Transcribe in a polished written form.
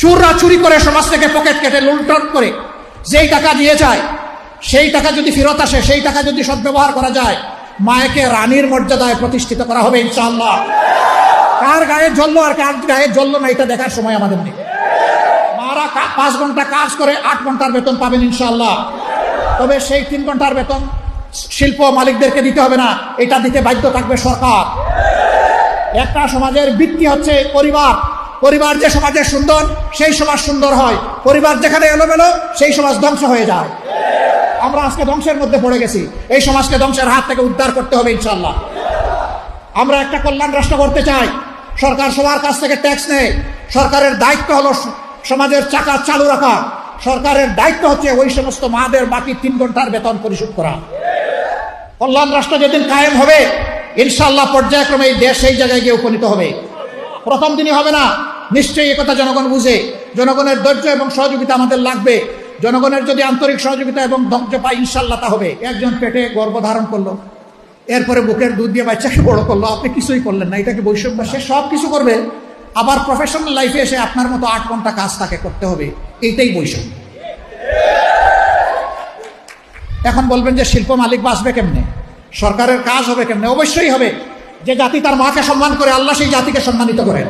চোররা চুরি করে সমাজ থেকে পকেট কেটে লুণ্ঠন করে যেই টাকা দিয়ে যায়, সেই টাকা যদি ফেরত আসে, সেই টাকা যদি সদ্ব্যবহার করা যায়, মায়েকে রানীর মর্যাদায় প্রতিষ্ঠিত করা হবে ইনশাআল্লাহ। কার গায়ে জ্বললো আর কার গায়ে জ্বললো না এটা দেখার সময় আমাদের নেই। মারা 5 ঘন্টা কাজ করে 8 ঘন্টার বেতন পাবেন ইনশাআল্লাহ। তবে সেই 3 ঘন্টার বেতন শিল্প মালিকদেরকে দিতে হবে না, এটা দিতে বাধ্য থাকবে সরকার। একটা সমাজের ভিত্তি হচ্ছে পরিবার। পরিবার যে সমাজে সুন্দর, সেই সমাজ সুন্দর হয়। পরিবার যেখানে এলোমেলো, সেই সমাজ ধ্বংস হয়ে যায়। আমরা আজকে ধ্বংসের মধ্যে পড়ে গেছি। এই সমাজকে ধ্বংসের হাত থেকে উদ্ধার করতে হবে ইনশাআল্লাহ। আমরা একটা কল্যাণ রাষ্ট্র করতে চাই। সরকার সবার কাছ থেকে ট্যাক্স নেয়। সরকারের দায়িত্ব হলো সমাজের চাকা চালু রাখা। সরকারের দায়িত্ব হচ্ছে ওই সমস্ত মাদের বাকি 3 ঘন্টার বেতন পরিশোধ করা। কল্যাণ রাষ্ট্র যেদিন কায়েম হবে, ইনশাআল্লাহ পর্যায়ক্রমে এই দেশ সেই জায়গায় গিয়ে উপনীত হবে। প্রথম দিনই হবে না, নিশ্চয়ই একথা জনগণ বুঝে। জনগণের ধৈর্য এবং সহযোগিতা আমাদের লাগবে। জনগণের যদি আন্তরিক সহযোগিতা এবং ধৈর্য পায়, ইনশাআল্লাহ তা হবে। একজন পেটে গর্ভধারণ করলো, এরপরে বুকের দুধ দিয়ে বাচ্চাকে বড় করলো, আপনি কিছুই করলেন না, এটাকে বৈষম্য? সে সব কিছু করবে, আবার প্রফেশনাল লাইফে এসে আপনার মতো 8 ঘন্টা কাজ তাকে করতে হবে, এইটাই বৈষম্য। এখন বলবেন যে শিল্প মালিক বাঁচবে কেমনে, সরকারের কাজ হবে কেমনে? অবশ্যই হবে। যে জাতি তার মাকে সম্মান করে, আল্লাহ সেই জাতিকে সম্মানিত করেন।